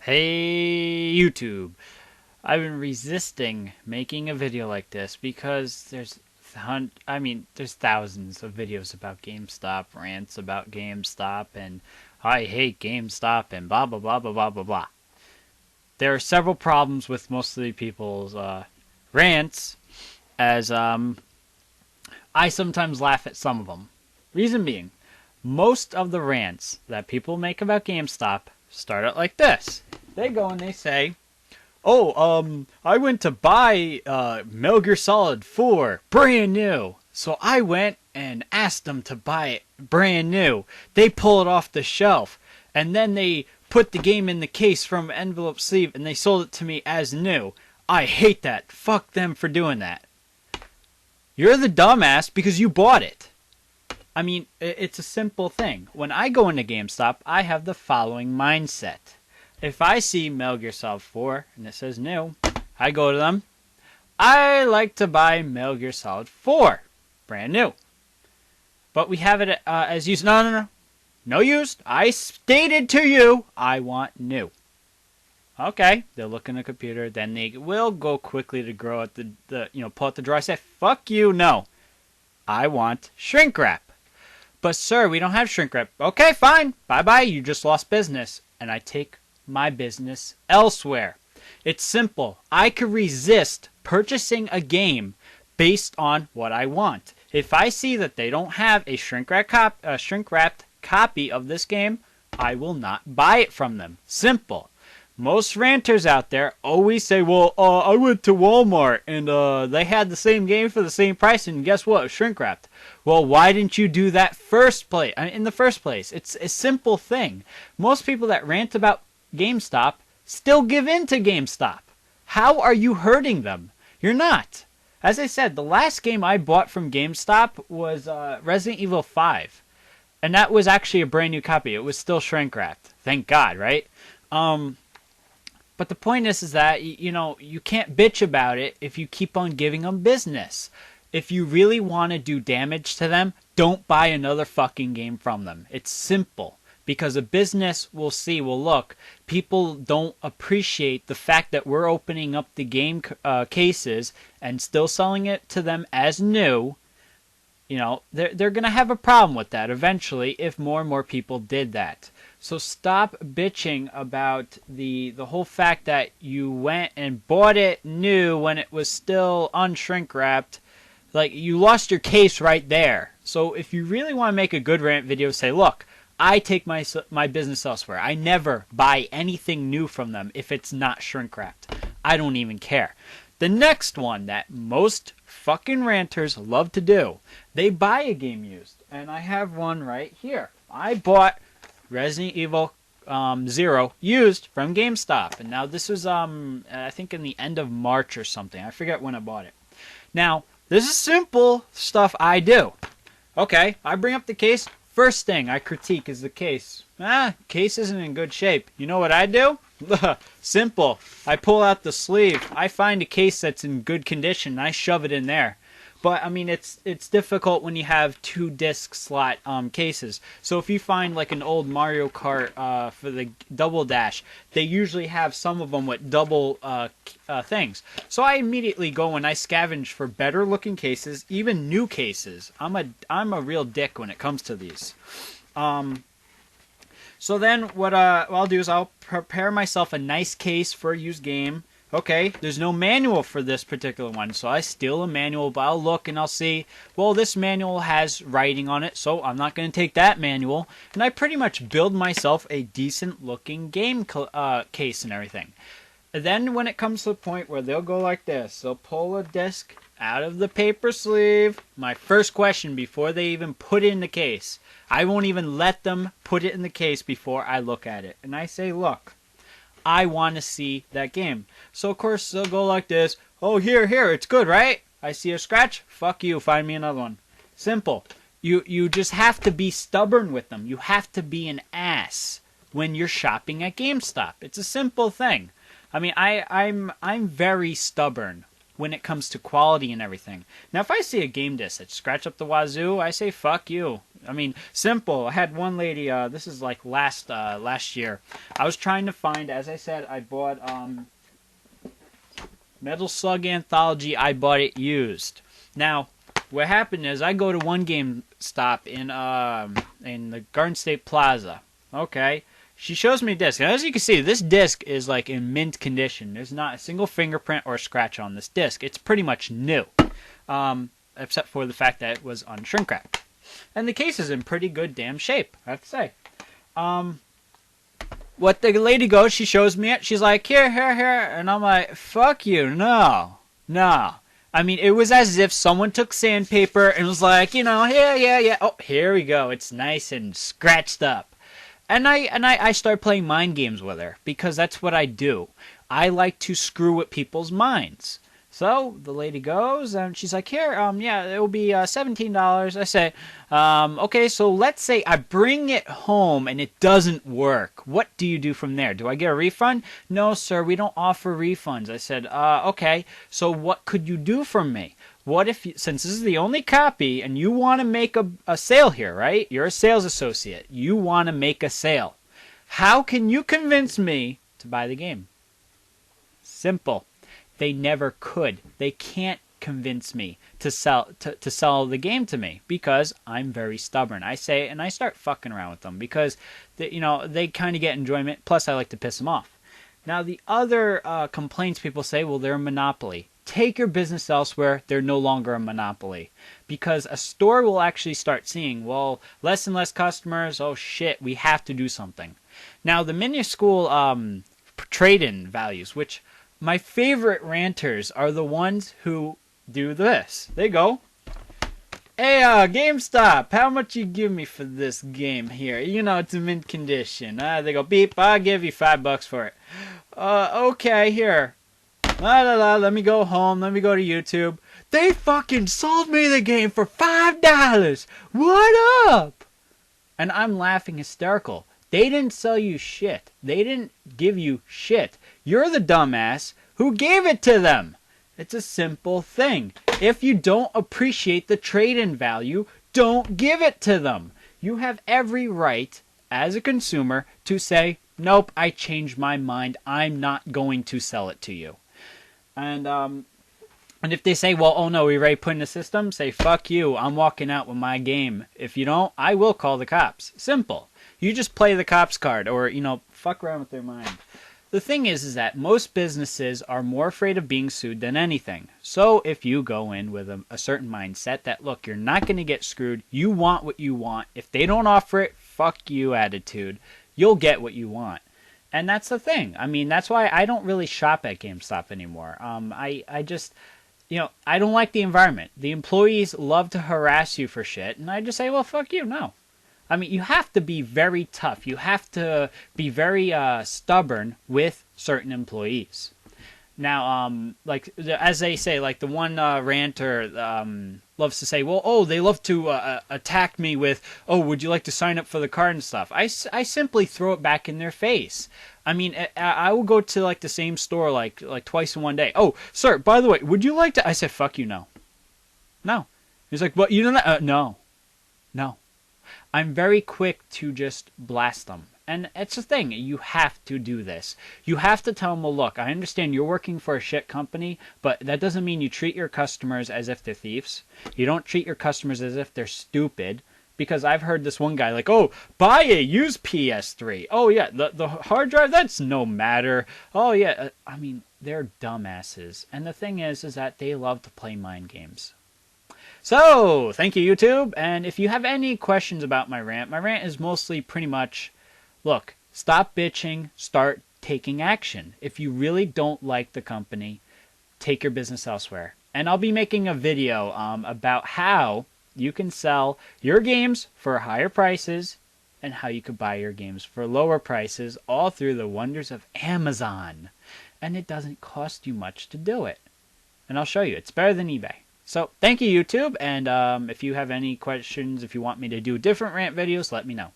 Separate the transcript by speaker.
Speaker 1: Hey YouTube, I've been resisting making a video like this because there's thousands of videos about GameStop, rants about GameStop, and I hate GameStop, and blah blah blah blah blah blah blah. There are several problems with most of the people's rants, as I sometimes laugh at some of them. Reason being, most of the rants that people make about GameStop start out like this. They go and they say, "Oh, I went to buy Metal Gear Solid 4 brand new. So I went and asked them to buy it brand new. They pull it off the shelf, and then they put the game in the case from envelope sleeve, and they sold it to me as new. I hate that. Fuck them for doing that." You're the dumbass because you bought it. I mean, it's a simple thing. When I go into GameStop, I have the following mindset. If I see Metal Gear Solid 4 and it says new, I go to them. I like to buy Metal Gear Solid 4, brand new. But we have it as used. No. No used. I stated to you, I want new. Okay, they'll look in the computer, then they will go quickly to grow at pull out the drawer. I say, fuck you, no. I want shrink wrap. But sir, we don't have shrink wrap. Okay, fine. Bye-bye, you just lost business. And I take my business elsewhere. It's simple. I could resist purchasing a game based on what I want. If I see that they don't have a shrink-wrapped copy of this game, I will not buy it from them. Simple. Most ranters out there always say, well, I went to Walmart and they had the same game for the same price, and guess what? It was shrink wrapped. Well, why didn't you do that in the first place? It's a simple thing. Most people that rant about GameStop still give in to GameStop. How are you hurting them? You're not. As I said, the last game I bought from GameStop was Resident Evil 5. And that was actually a brand new copy. It was still shrink wrapped. Thank God, right? But the point is that, you can't bitch about it if you keep on giving them business. If you really want to do damage to them, don't buy another fucking game from them. It's simple. Because a business will look, people don't appreciate the fact that we're opening up the game cases and still selling it to them as new. They're going to have a problem with that eventually if more and more people did that. So stop bitching about the whole fact that you went and bought it new when it was still unshrink wrapped. Like, you lost your case right there. So if you really want to make a good rant video, say, look, I take my business elsewhere. I never buy anything new from them if it's not shrink wrapped. I don't even care. The next one that most fucking ranters love to do, they buy a game used. And I have one right here. I bought Resident Evil 0 used from GameStop. And now this was, I think in the end of March or something. I forget when I bought it. Now, this is simple stuff I do. Okay, I bring up the case. First thing I critique is the case. Case isn't in good shape. You know what I do? Simple. I pull out the sleeve. I find a case that's in good condition and I shove it in there. But, I mean, it's difficult when you have 2 disc slot cases. So if you find like an old Mario Kart for the Double Dash, they usually have some of them with double things. So I immediately go and I scavenge for better looking cases, even new cases. I'm a real dick when it comes to these. So then what I'll do is I'll prepare myself a nice case for a used game. Okay, there's no manual for this particular one, so I steal a manual, but I'll look and I'll see, well, this manual has writing on it, so I'm not going to take that manual. And I pretty much build myself a decent-looking game case and everything. And then when it comes to the point where they'll go like this, they'll pull a disc out of the paper sleeve. My first question before they even put it in the case, I won't even let them put it in the case before I look at it. And I say, look, I want to see that game. So, of course, they'll go like this. Oh, here, it's good, right? I see a scratch? Fuck you, find me another one. Simple. You just have to be stubborn with them. You have to be an ass when you're shopping at GameStop. It's a simple thing. I mean, I'm very stubborn when it comes to quality and everything. Now, if I see a game disc that's scratched up the wazoo, I say fuck you. I mean, simple. I had one lady. This is like last year. I was trying to find, as I said, I bought Metal Slug Anthology. I bought it used. Now, what happened is I go to one GameStop in the Garden State Plaza. Okay. She shows me a disc. And as you can see, this disc is like in mint condition. There's not a single fingerprint or scratch on this disc. It's pretty much new. Except for the fact that it was on shrink wrap. And the case is in pretty good damn shape, I have to say. What the lady goes, she shows me it. She's like, here. And I'm like, fuck you. No. I mean, it was as if someone took sandpaper and was like, yeah. Oh, here we go. It's nice and scratched up. And I start playing mind games with her because that's what I do. I like to screw with people's minds. So the lady goes and she's like, here, yeah, it will be $17. I say, okay, so let's say I bring it home and it doesn't work. What do you do from there? Do I get a refund? No, sir, we don't offer refunds. I said, okay, so what could you do for me? What if, since this is the only copy and you want to make a sale here, right? You're a sales associate. You want to make a sale. How can you convince me to buy the game? Simple. They never could. They can't convince me to sell the game to me because I'm very stubborn. I say, and I start fucking around with them because they kind of get enjoyment. Plus, I like to piss them off. Now, the other complaints people say, well, they're a monopoly. Take your business elsewhere. They're no longer a monopoly because a store will actually start seeing, well, less and less customers. Oh shit, we have to do something. Now, the minuscule trade-in values, which my favorite ranters are the ones who do this. They go, hey, GameStop, how much you give me for this game here? It's in mint condition. They go, beep, I'll give you $5 for it. Okay, here. Let me go home. Let me go to YouTube. They fucking sold me the game for $5. What up? And I'm laughing hysterical. They didn't sell you shit. They didn't give you shit. You're the dumbass who gave it to them. It's a simple thing. If you don't appreciate the trade-in value, don't give it to them. You have every right as a consumer to say, nope, I changed my mind. I'm not going to sell it to you. And if they say, well, oh no, we already put in the system, say, fuck you, I'm walking out with my game. If you don't, I will call the cops. Simple. You just play the cops card or, fuck around with their mind. The thing is that most businesses are more afraid of being sued than anything. So if you go in with a certain mindset that, look, you're not going to get screwed, you want what you want. If they don't offer it, fuck you attitude, you'll get what you want. And that's the thing. I mean, that's why I don't really shop at GameStop anymore. I just, I don't like the environment. The employees love to harass you for shit, and I just say, well, fuck you, no. I mean, you have to be very tough. You have to be very stubborn with certain employees. Now, as they say, like the one ranter loves to say, well, oh, they love to attack me with, oh, would you like to sign up for the card and stuff? I simply throw it back in their face. I mean, I will go to like the same store like twice in one day. Oh, sir, by the way, would you like to? I said, fuck you, no. No. He's like, what, you know that? No. I'm very quick to just blast them. And it's the thing, you have to do this. You have to tell them, well, look, I understand you're working for a shit company, but that doesn't mean you treat your customers as if they're thieves. You don't treat your customers as if they're stupid. Because I've heard this one guy like, oh, buy a used PS3. Oh, yeah, the hard drive, that's no matter. Oh, yeah, I mean, they're dumbasses. And the thing is that they love to play mind games. So, thank you, YouTube. And if you have any questions about my rant is mostly pretty much, look, stop bitching, start taking action. If you really don't like the company, take your business elsewhere. And I'll be making a video about how you can sell your games for higher prices and how you could buy your games for lower prices, all through the wonders of Amazon. And it doesn't cost you much to do it. And I'll show you. It's better than eBay. So, thank you, YouTube, and if you have any questions, if you want me to do different rant videos, let me know.